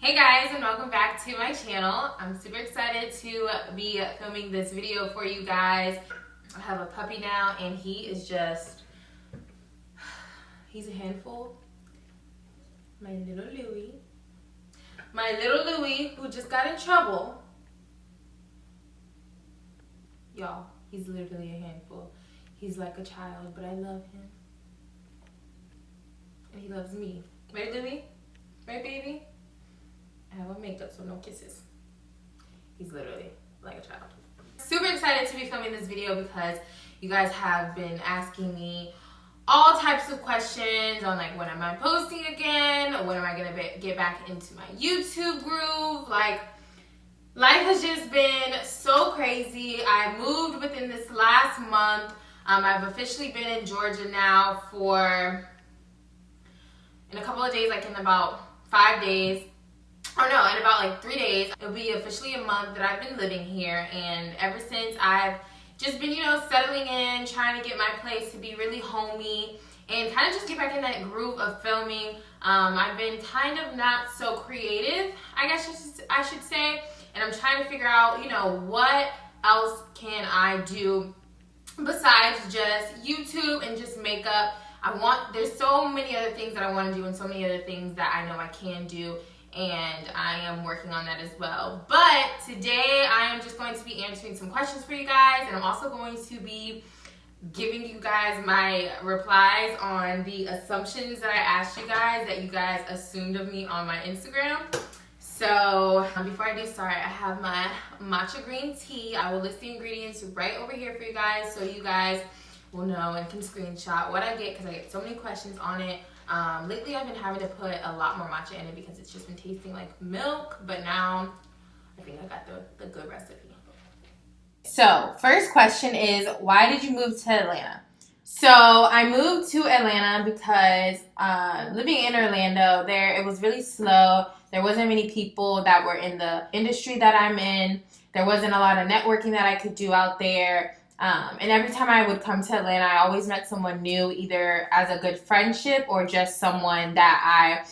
Hey guys, and welcome back to my channel. I'm super excited to be filming this video for you guys. I have a puppy now and he is just, he's a handful. My little Louie. My little Louie who just got in trouble. Y'all, he's literally a handful. He's like a child, but I love him. And he loves me. Right, Louie? Right, baby? I have on makeup, so no kisses. He's literally like a child. Super excited to be filming this video because you guys have been asking me all types of questions on like when am I posting again, or when am I gonna get back into my YouTube groove. Like, life has just been so crazy. I moved within this last month. I've officially been in Georgia now in a couple of days, like in about 5 days. Oh no, in about like 3 days, it'll be officially a month that I've been living here. And ever since, I've just been, settling in, trying to get my place to be really homey and kind of just get back in that groove of filming. I've been kind of not so creative, I guess I should say. And I'm trying to figure out, what else can I do besides just YouTube and just makeup. There's so many other things that I want to do and so many other things that I know I can do. And I am working on that as well. But today I am just going to be answering some questions for you guys, and I'm also going to be giving you guys my replies on the assumptions that I asked you guys that you guys assumed of me on my Instagram. So before I do start, I have my matcha green tea. I will list the ingredients right over here for you guys so you guys will know and can screenshot what I get, because I get so many questions on it. Lately I've been having to put a lot more matcha in it because it's just been tasting like milk, but now I think I got the good recipe. So first question is, why did you move to Atlanta? So I moved to Atlanta because living in Orlando, it was really slow. There wasn't many people that were in the industry that I'm in. There wasn't a lot of networking that I could do out there. And every time I would come to Atlanta, I always met someone new, either as a good friendship or just someone that I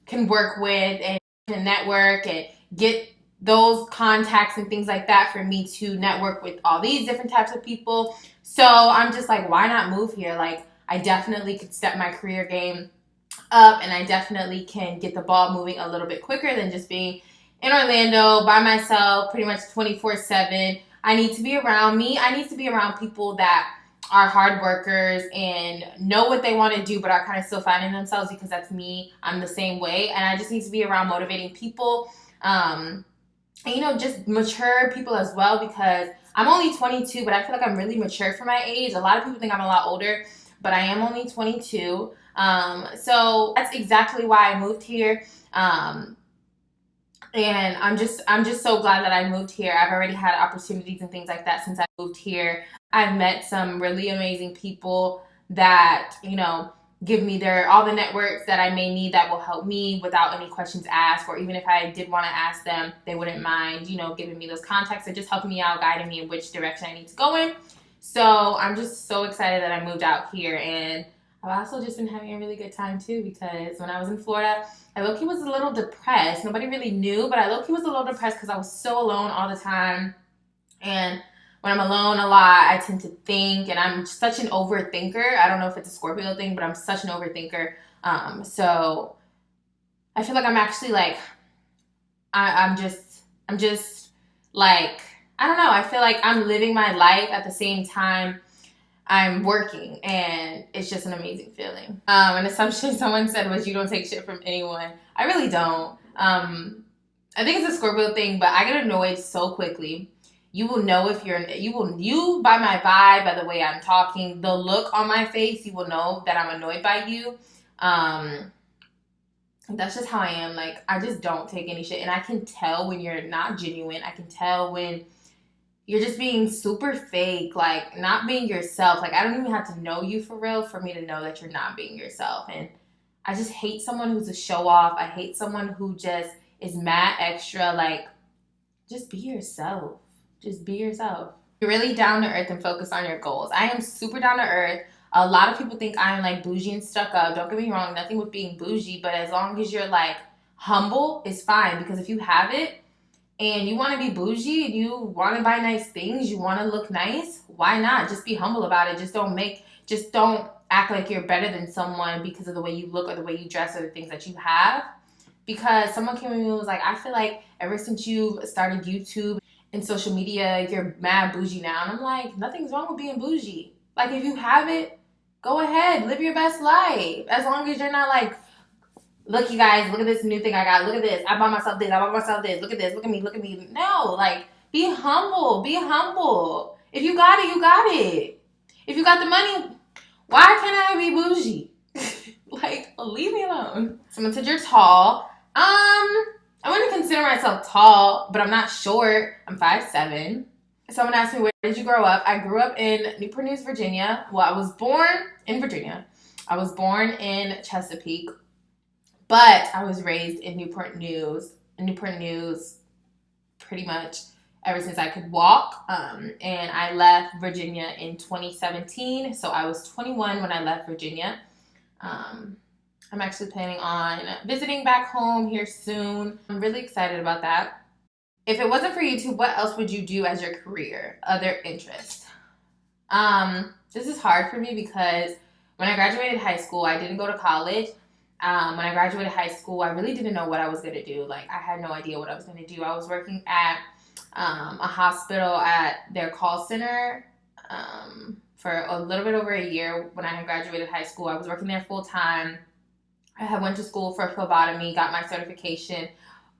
can work with and network and get those contacts and things like that for me to network with all these different types of people. So I'm just like, why not move here? Like, I definitely could step my career game up, and I definitely can get the ball moving a little bit quicker than just being in Orlando by myself pretty much 24/7. I need to be around me. I need to be around people that are hard workers and know what they want to do, but are kind of still finding themselves, because that's me. I'm the same way. And I just need to be around motivating people, and, just mature people as well, because I'm only 22, but I feel like I'm really mature for my age. A lot of people think I'm a lot older, but I am only 22. So that's exactly why I moved here. And I'm just so glad that I moved here. I've already had opportunities and things like that since I moved here. I've met some really amazing people that, give me all the networks that I may need that will help me without any questions asked, or even if I did want to ask them, they wouldn't mind, giving me those contacts or just helping me out, guiding me in which direction I need to go in. So I'm just so excited that I moved out here. And I've also just been having a really good time too, because when I was in Florida, I low-key was a little depressed. Nobody really knew, but I low-key was a little depressed because I was so alone all the time. And when I'm alone a lot, I tend to think, and I'm such an overthinker. I don't know if it's a Scorpio thing, but I'm such an overthinker. So I feel like I'm actually like, I'm just like, I don't know. I feel like I'm living my life at the same time I'm working, and it's just an amazing feeling. An assumption someone said was, you don't take shit from anyone. I really don't. I think it's a Scorpio thing, but I get annoyed so quickly. You will know if you by my vibe, by the way I'm talking, the look on my face, you will know that I'm annoyed by you. That's just how I am. Like, I just don't take any shit, and I can tell when you're not genuine. I can tell when you're just being super fake, like not being yourself. Like, I don't even have to know you for real for me to know that you're not being yourself. And I just hate someone who's a show off. I hate someone who just is mad extra. Like, just be yourself. Just be yourself. You're really down to earth and focus on your goals. I am super down to earth. A lot of people think I'm like bougie and stuck up. Don't get me wrong, nothing with being bougie, but as long as you're like humble is fine, because if you have it and you want to be bougie, you want to buy nice things, you want to look nice, why not? Just be humble about it. Just don't act like you're better than someone because of the way you look or the way you dress or the things that you have. Because someone came to me and was like, I feel like ever since you started YouTube and social media, you're mad bougie now. And I'm like, nothing's wrong with being bougie. Like, if you have it, go ahead, live your best life. As long as you're not like, look, you guys, look at this new thing I got. Look at this. I bought myself this. I bought myself this. Look at this. Look at me. Look at me. No, like, be humble. Be humble. If you got it, you got it. If you got the money, why can't I be bougie? Like, leave me alone. Someone said you're tall. I wouldn't consider myself tall, but I'm not short. I'm 5'7". Someone asked me, where did you grow up? I grew up in Newport News, Virginia. Well, I was born in Virginia. I was born in Chesapeake, but I was raised in Newport News pretty much ever since I could walk. And I left Virginia in 2017. So I was 21 when I left Virginia. I'm actually planning on visiting back home here soon. I'm really excited about that. If it wasn't for YouTube, what else would you do as your career? Other interests? This is hard for me because when I graduated high school, I didn't go to college. When I graduated high school, I really didn't know what I was going to do. Like, I had no idea what I was going to do. I was working at a hospital at their call center for a little bit over a year. When I had graduated high school, I was working there full time. I had went to school for phlebotomy, got my certification,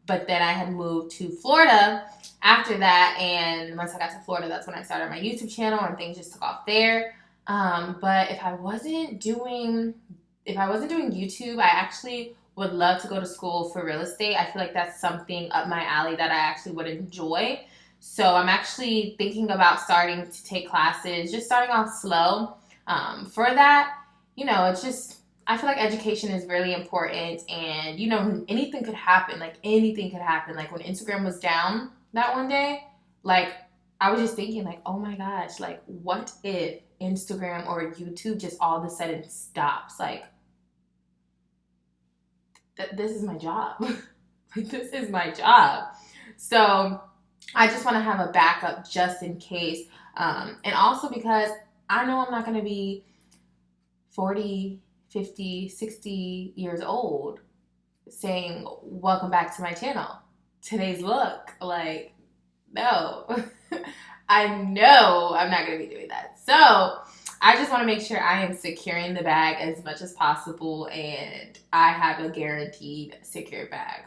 but then I had moved to Florida after that. And once I got to Florida, that's when I started my YouTube channel and things just took off there. But if I wasn't doing YouTube, I actually would love to go to school for real estate. I feel like that's something up my alley that I actually would enjoy. So I'm actually thinking about starting to take classes, just starting off slow. For that, it's just, I feel like education is really important, and anything could happen. Like, anything could happen. Like, when Instagram was down that one day, like, I was just thinking, like, oh my gosh, like, what if Instagram or YouTube just all of a sudden stops? Like, this is my job. Like, this is my job. So I just want to have a backup just in case. And also because I know I'm not going to be 40, 50, 60 years old saying, welcome back to my channel. Today's look. Like, no. I know I'm not going to be doing that. So I just want to make sure I am securing the bag as much as possible, and I have a guaranteed secure bag.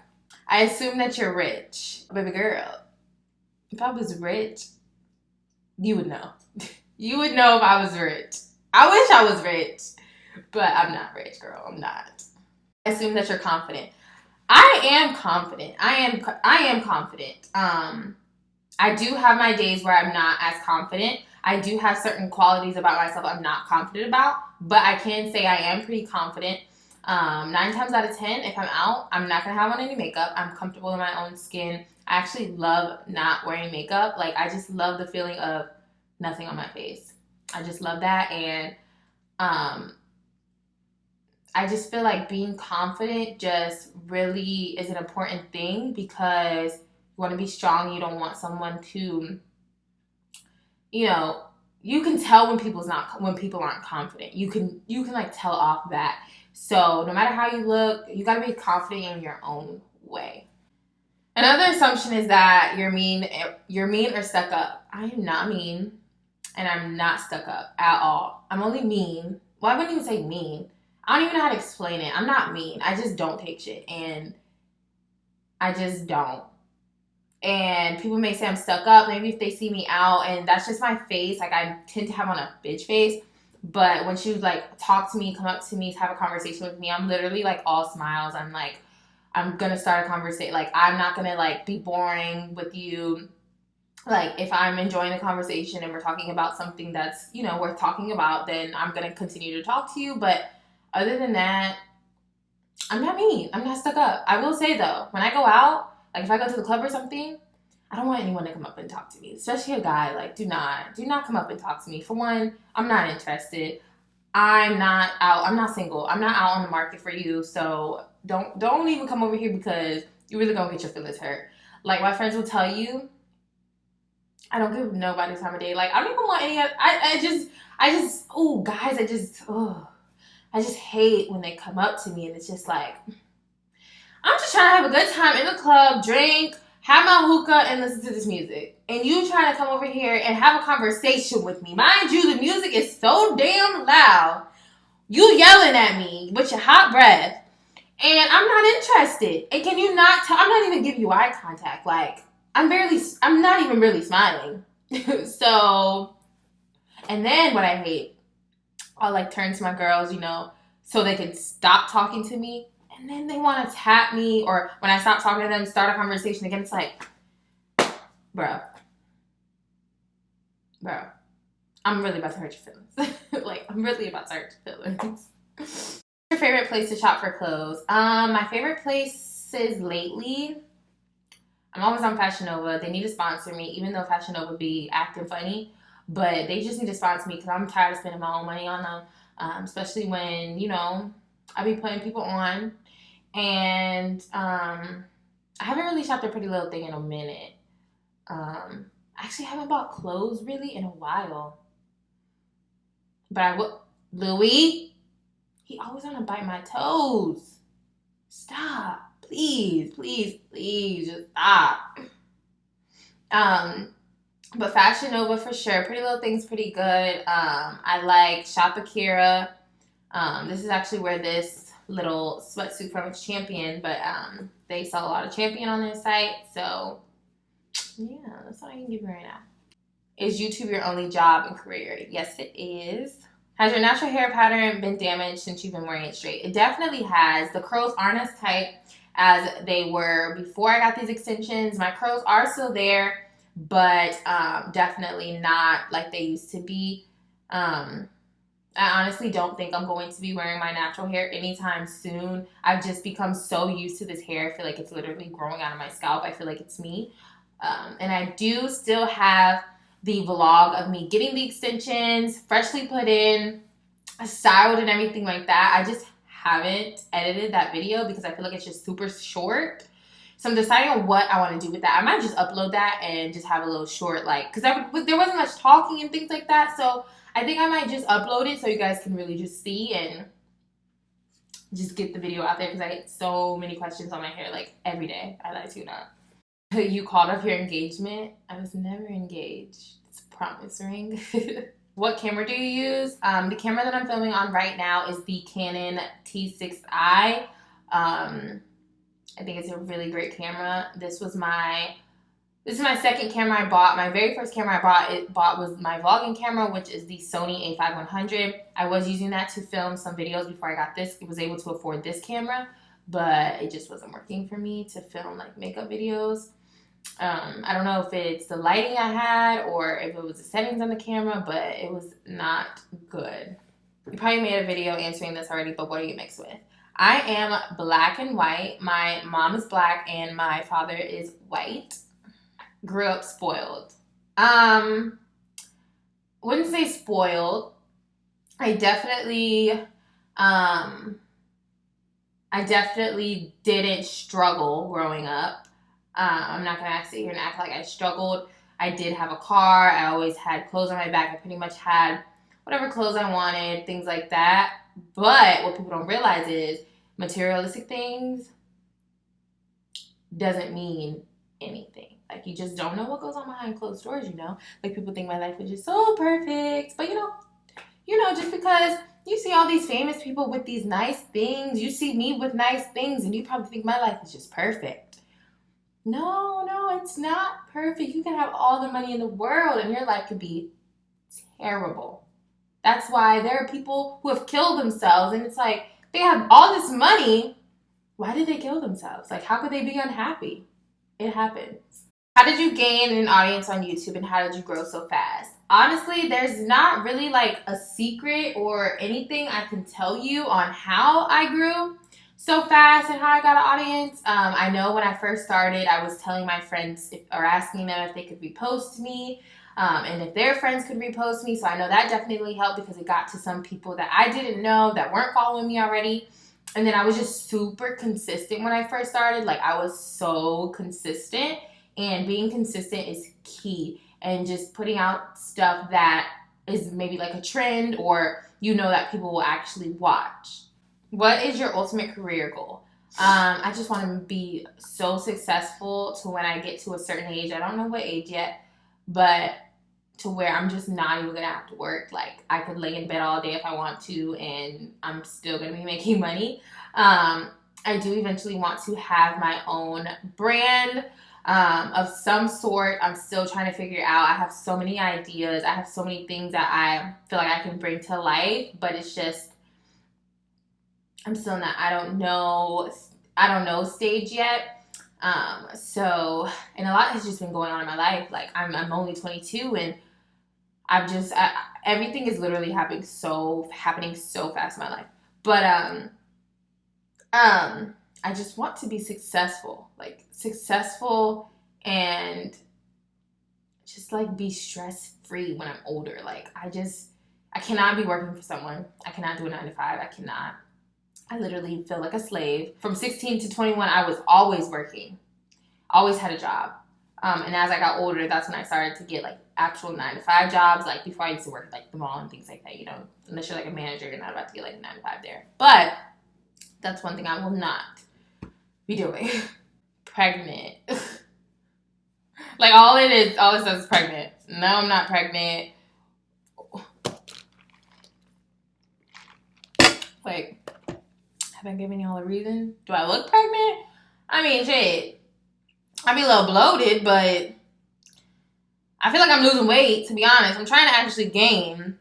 I assume that you're rich. Baby girl, if I was rich, you would know. You would know if I was rich. I wish I was rich, but I'm not rich, girl. I'm not. I assume that you're confident. I am confident. I am confident. I do have my days where I'm not as confident. I do have certain qualities about myself I'm not confident about, but I can say I am pretty confident. 9 times out of 10, if I'm out, I'm not going to have on any makeup. I'm comfortable in my own skin. I actually love not wearing makeup. Like, I just love the feeling of nothing on my face. I just love that. And I just feel like being confident just really is an important thing, because you want to be strong. You don't want someone to, you can tell when people aren't confident. You can like tell off that. So no matter how you look, you got to be confident in your own way. Another assumption is that you're mean or stuck up. I am not mean, and I'm not stuck up at all. I'm only mean. Well, I wouldn't even say mean. I don't even know how to explain it. I'm not mean. I just don't take shit, and I just don't. And people may say I'm stuck up, maybe if they see me out, and that's just my face. Like, I tend to have on a bitch face. But when she would, like, talk to me, come up to me, have a conversation with me, I'm literally, like, all smiles. I'm, like, I'm going to start a conversation. Like, I'm not going to, like, be boring with you. Like, if I'm enjoying the conversation and we're talking about something that's, worth talking about, then I'm going to continue to talk to you. But other than that, I'm not mean. I'm not stuck up. I will say, though, when I go out, like, if I go to the club or something, I don't want anyone to come up and talk to me, especially a guy. Like, do not come up and talk to me. For one, I'm not interested. I'm not single. I'm not out on the market for you. So Don't even come over here because you're really gonna get your feelings hurt. Like, my friends will tell you, I don't give nobody time of day. Like, I don't even want any of, oh, guys, I just hate when they come up to me and it's just like, I'm just trying to have a good time in the club, drink, have my hookah, and listen to this music. And you trying to come over here and have a conversation with me. Mind you, the music is so damn loud. You yelling at me with your hot breath. And I'm not interested. And can you not tell? I'm not even giving you eye contact. Like, I'm not even really smiling. So, and then what I hate, I'll like turn to my girls, you know, so they can stop talking to me. And then they want to tap me, or when I stop talking to them, start a conversation again. It's like, bro, I'm really about to hurt your feelings. Like, I'm really about to hurt your feelings. What's your favorite place to shop for clothes? My favorite places lately, I'm always on Fashion Nova. They need to sponsor me, even though Fashion Nova be acting funny. But they just need to sponsor me because I'm tired of spending my own money on them. Especially when, you know, I be putting people on. And I haven't really shopped a Pretty Little Thing in a minute. Actually, I haven't bought clothes really in a while. But I will. Louis, he always want to bite my toes. Stop. Please, just stop. But Fashion Nova for sure. Pretty Little Thing's pretty good. I like Shop Akira. This is actually where this little sweatsuit from is Champion, but they sell a lot of Champion on their site. So yeah, that's all I can give you right now. Is YouTube your only job and career? Yes, it is. Has your natural hair pattern been damaged since you've been wearing it straight? It definitely has. The curls aren't as tight as they were before I got these extensions. My curls are still there, but definitely not like they used to be. I honestly don't think I'm going to be wearing my natural hair anytime soon. I've just become so used to this hair. I feel like it's literally growing out of my scalp. I feel like it's me. And I do still have the vlog of me getting the extensions, freshly put in, styled and everything like that. I just haven't edited that video because I feel like it's just super short. So I'm deciding on what I want to do with that. I might just upload that and just have a little short, like, because there wasn't much talking and things like that. So I think I might just upload it so you guys can really just see and just get the video out there because I get so many questions on my hair, like, every day. I lie to you not. You called off your engagement? I was never engaged. It's a promise ring. What camera do you use? The camera that I'm filming on right now is the Canon T6i. I think it's a really great camera. This is my second camera I bought. My very first camera I bought was my vlogging camera, which is the Sony a5100. I was using that to film some videos before I got this. I was able to afford this camera, but it just wasn't working for me to film like makeup videos. I don't know if it's the lighting I had or if it was the settings on the camera, but it was not good. You probably made a video answering this already, but what are you mixed with? I am black and white. My mom is black and my father is white. Grew up spoiled. Wouldn't say spoiled. I definitely didn't struggle growing up. I'm not gonna sit here and act like I struggled. I did have a car. I always had clothes on my back. I pretty much had whatever clothes I wanted, things like that. But what people don't realize is materialistic things doesn't mean anything. Like, you just don't know what goes on behind closed doors, you know? Like, people think my life is just so perfect. But, you know, just because you see all these famous people with these nice things, you see me with nice things, and you probably think my life is just perfect. No, it's not perfect. You can have all the money in the world, and your life could be terrible. That's why there are people who have killed themselves, and it's like, they have all this money. Why did they kill themselves? Like, how could they be unhappy? It happens. How did you gain an audience on YouTube, and how did you grow so fast? Honestly, there's not really like a secret or anything I can tell you on how I grew so fast and how I got an audience. I know when I first started, I was telling my friends or asking them if they could repost me and if their friends could repost me. So I know that definitely helped because it got to some people that I didn't know that weren't following me already. And then I was just super consistent when I first started. Like, I was so consistent, and being consistent is key. And just putting out stuff that is maybe like a trend, or you know that people will actually watch. What is your ultimate career goal? I just want to be so successful to when I get to a certain age. I don't know what age yet, but to where I'm just not even gonna have to work. Like, I could lay in bed all day if I want to, and I'm still gonna be making money. I do eventually want to have my own brand of some sort. I'm still trying to figure it out. I have so many ideas. I have so many things that I feel like I can bring to life, but it's just I'm still not. I don't know stage yet. And a lot has just been going on in my life. Like, I'm only 22, and everything is literally happening so fast in my life. But I just want to be successful, and just like be stress free when I'm older. Like, I cannot be working for someone. I cannot do a 9 to 5. I cannot. I literally feel like a slave. From 16 to 21, I was always working, always had a job. And as I got older, that's when I started to get like actual 9 to 5 jobs. Like, before, I used to work at like the mall and things like that, unless you're like a manager, you're not about to get like a 9 to 5 there. But that's one thing I will not be doing. Pregnant. Like, all it says is pregnant. No, I'm not pregnant. Like, have I given y'all a reason? Do I look pregnant? I mean, shit. I be a little bloated, but I feel like I'm losing weight, to be honest. I'm trying to actually gain.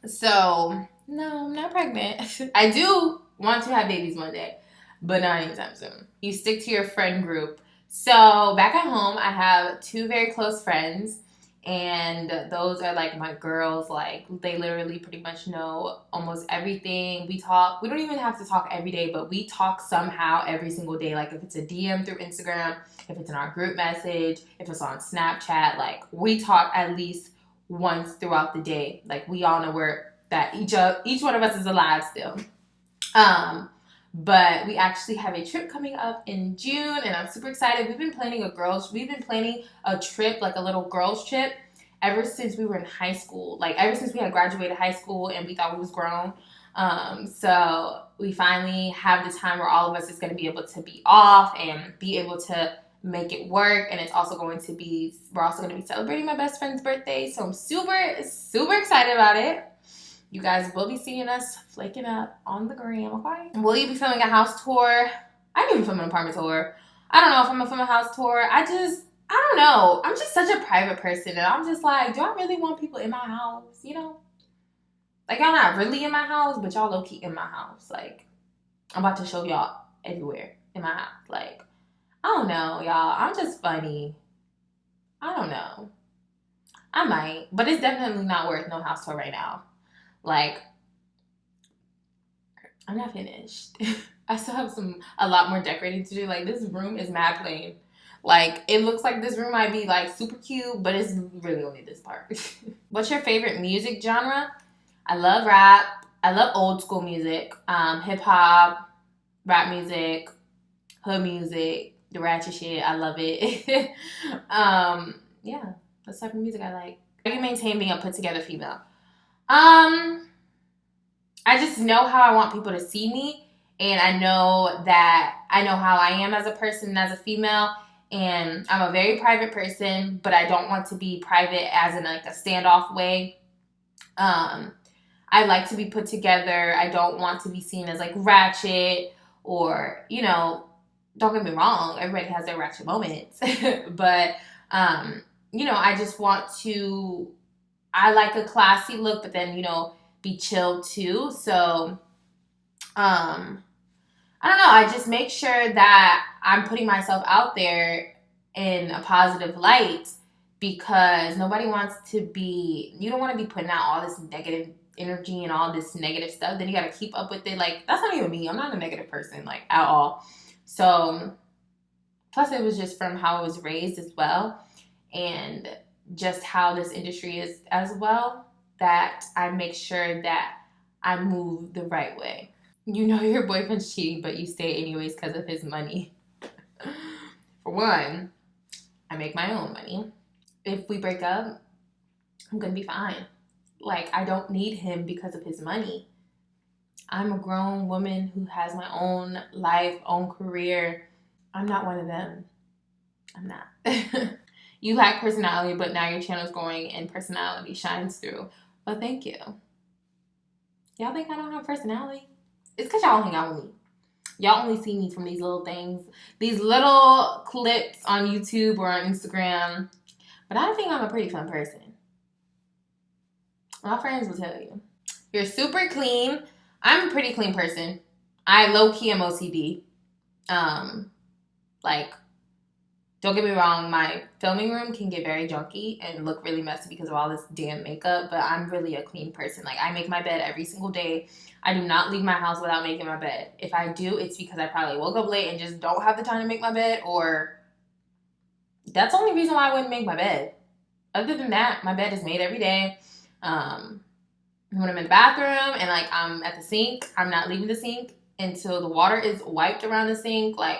So, no, I'm not pregnant. I do want to have babies one day, but not anytime soon. You stick to your friend group. So, back at home, I have 2 very close friends. And those are like my girls. Like, they literally pretty much know almost everything. We talk. We don't even have to talk every day, but we talk somehow every single day. Like, if it's a DM through Instagram, if it's in our group message, if it's on Snapchat, like, we talk at least once throughout the day. Like, we all know where that each one of us is alive still. But we actually have a trip coming up in June, and I'm super excited. We've been planning a trip, like a little girls trip, ever since we were in high school. Like, ever since we had graduated high school and we thought we was grown. So we finally have the time where all of us is going to be able to be off and be able to make it work. And we're also going to be celebrating my best friend's birthday. So I'm super, super excited about it. You guys will be seeing us flaking up on the gram, okay? Will you be filming a house tour? I didn't even film an apartment tour. I don't know if I'm gonna film a house tour. I don't know. I'm just such a private person, and I'm just like, do I really want people in my house? Like, y'all not really in my house, but y'all low-key in my house. Like, I'm about to show y'all everywhere in my house. Like, I don't know, y'all. I'm just funny. I don't know. I might, but it's definitely not worth no house tour right now. Like, I'm not finished. I still have a lot more decorating to do. Like, this room is mad plain. Like, it looks like this room might be like super cute, but it's really only this part. What's your favorite music genre? I love rap. I love old school music. Hip hop, rap music, hood music, the ratchet shit. I love it. Yeah, that's the type of music I like. How do you maintain being a put together female? I just know how I want people to see me, and I know how I am as a person and as a female, and I'm a very private person, but I don't want to be private as in like a standoff way. I like to be put together. I don't want to be seen as like ratchet or, don't get me wrong, everybody has their ratchet moments, but, I just want to, I like a classy look, but then, be chill too. So, I don't know. I just make sure that I'm putting myself out there in a positive light, because nobody wants to be, you don't want to be putting out all this negative energy and all this negative stuff. Then you got to keep up with it. Like, that's not even me. I'm not a negative person, like, at all. So, plus it was just from how I was raised as well, and just how this industry is as well, that I make sure that I move the right way. You know your boyfriend's cheating, but you stay anyways because of his money. For one, I make my own money. If we break up, I'm gonna be fine. Like, I don't need him because of his money. I'm a grown woman who has my own life, own career. I'm not one of them. I'm not. You lack personality, but now your channel's growing and personality shines through. Well, thank you. Y'all think I don't have personality? It's because y'all hang out with me. Y'all only see me from these little things, these little clips on YouTube or on Instagram. But I think I'm a pretty fun person. My friends will tell you. You're super clean. I'm a pretty clean person. I low-key am OCD. Like, don't get me wrong, my filming room can get very junky and look really messy because of all this damn makeup, but I'm really a clean person. Like, I make my bed every single day. I do not leave my house without making my bed. If I do, it's because I probably woke up late and just don't have the time to make my bed, or that's the only reason why I wouldn't make my bed. Other than that, my bed is made every day. When I'm in the bathroom and, like, I'm at the sink, I'm not leaving the sink until the water is wiped around the sink. Like,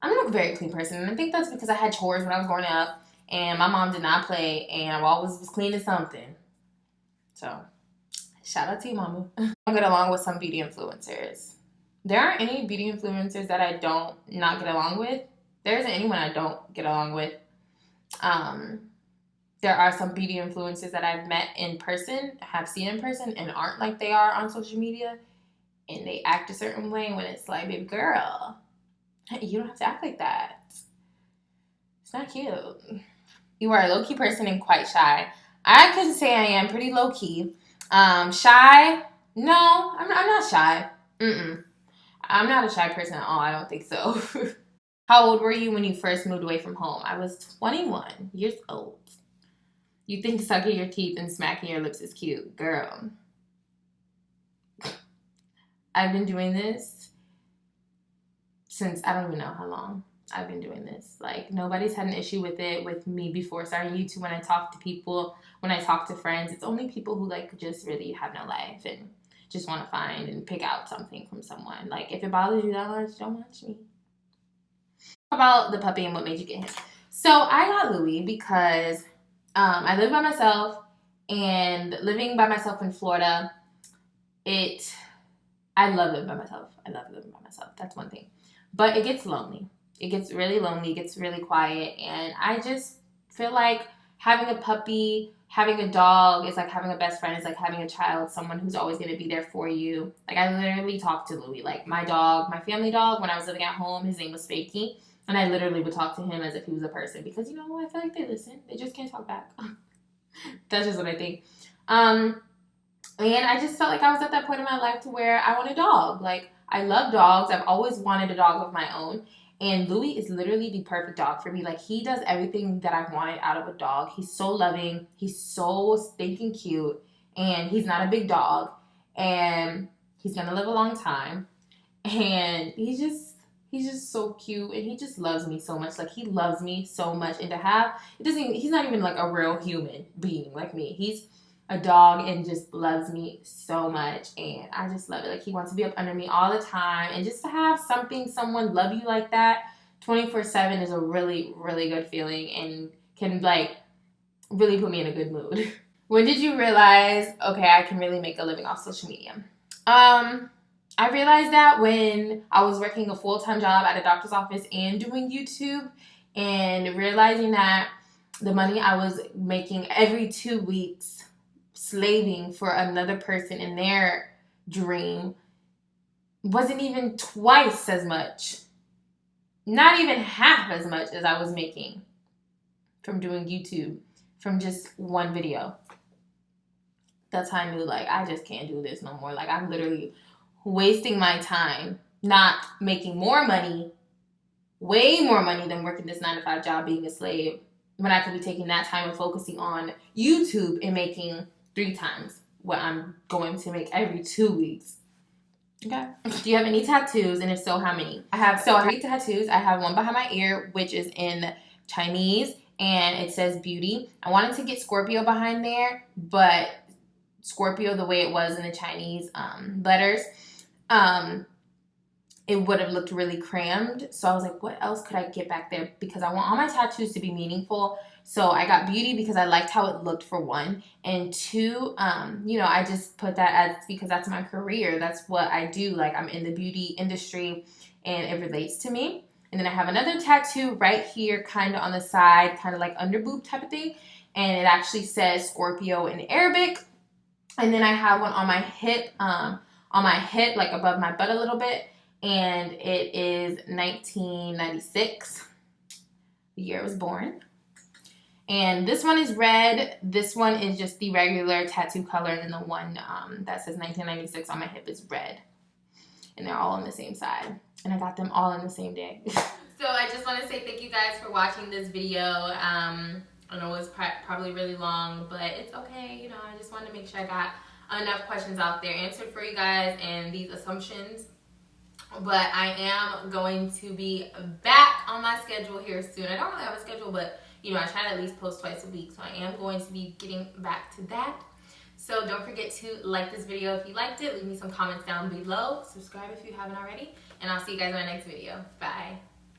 I'm a very clean person, and I think that's because I had chores when I was growing up, and my mom did not play, and I always was cleaning something. So, shout out to you, mama. I get along with some beauty influencers. There aren't any beauty influencers that I don't not get along with. There isn't anyone I don't get along with. There are some beauty influencers that I've met in person, have seen in person, and aren't like they are on social media, and they act a certain way when it's like, baby girl, you don't have to act like that. It's not cute. You are a low-key person and quite shy. I could say I am pretty low-key. Shy? No, I'm not shy. I'm not a shy person at all. I don't think so. How old were you when you first moved away from home? I was 21 years old. You think sucking your teeth and smacking your lips is cute. Girl. I've been doing this since I don't even know how long I've been doing this. Like, nobody's had an issue with it with me before starting YouTube. When I talk to people, when I talk to friends, it's only people who, like, just really have no life and just want to find and pick out something from someone. Like, if it bothers you that much, don't watch me. About the puppy and what made you get him. So I got Louis because I live by myself, and living by myself in Florida, I love living by myself. I love living by myself. That's one thing. But it gets lonely. It gets really lonely. It gets really quiet. And I just feel like having a puppy, having a dog is like having a best friend. It's like having a child, someone who's always going to be there for you. Like, I literally talk to Louis. Like, my dog, my family dog, when I was living at home, his name was Fakey. And I literally would talk to him as if he was a person. Because, you know, I feel like they listen. They just can't talk back. That's just what I think. And I just felt like I was at that point in my life to where I want a dog. Like, I love dogs. I've always wanted a dog of my own. And Louis is literally the perfect dog for me. Like, he does everything that I wanted out of a dog. He's so loving. He's so stinking cute. And he's not a big dog. And he's going to live a long time. And he's just so cute. And he just loves me so much. Like, he loves me so much. And to have, he's not even like a real human being like me. He's a dog and just loves me so much, and I just love it. Like, he wants to be up under me all the time, and just to have someone love you like that 24/7 is a really, really good feeling and can, like, really put me in a good mood. When did you realize, okay, I can really make a living off social media? I realized that when I was working a full-time job at a doctor's office and doing YouTube, and realizing that the money I was making every 2 weeks slaving for another person in their dream wasn't even twice as much, not even half as much as I was making from doing YouTube, from just one video. That's how I knew, like, I just can't do this no more. Like, I'm literally wasting my time not making more money, way more money than working this 9-to-5 job being a slave, when I could be taking that time and focusing on YouTube and making 3 times what I'm going to make every 2 weeks. Okay. Do you have any tattoos? And if so, how many? I have 3 tattoos. I have one behind my ear, which is in Chinese, and it says beauty. I wanted to get Scorpio behind there, but Scorpio the way it was in the Chinese letters it would have looked really crammed. So I was like, what else could I get back there? Because I want all my tattoos to be meaningful. So I got beauty because I liked how it looked, for one. And two, you know, I just put that as, because that's my career. That's what I do. Like, I'm in the beauty industry and it relates to me. And then I have another tattoo right here, kind of on the side, kind of like under boob type of thing. And it actually says Scorpio in Arabic. And then I have one on my hip, like above my butt a little bit. And it is 1996, the year I was born. And this one is red. This one is just the regular tattoo color. And the one that says 1996 on my hip is red. And they're all on the same side. And I got them all on the same day. So I just want to say thank you guys for watching this video. I know it was probably really long, but it's okay. You know, I just wanted to make sure I got enough questions out there answered for you guys and these assumptions. But I am going to be back on my schedule here soon. I don't really have a schedule, but you know, I try to at least post twice a week. So I am going to be getting back to that. So don't forget to like this video if you liked it. Leave me some comments down below. Subscribe if you haven't already. And I'll see you guys in my next video. Bye.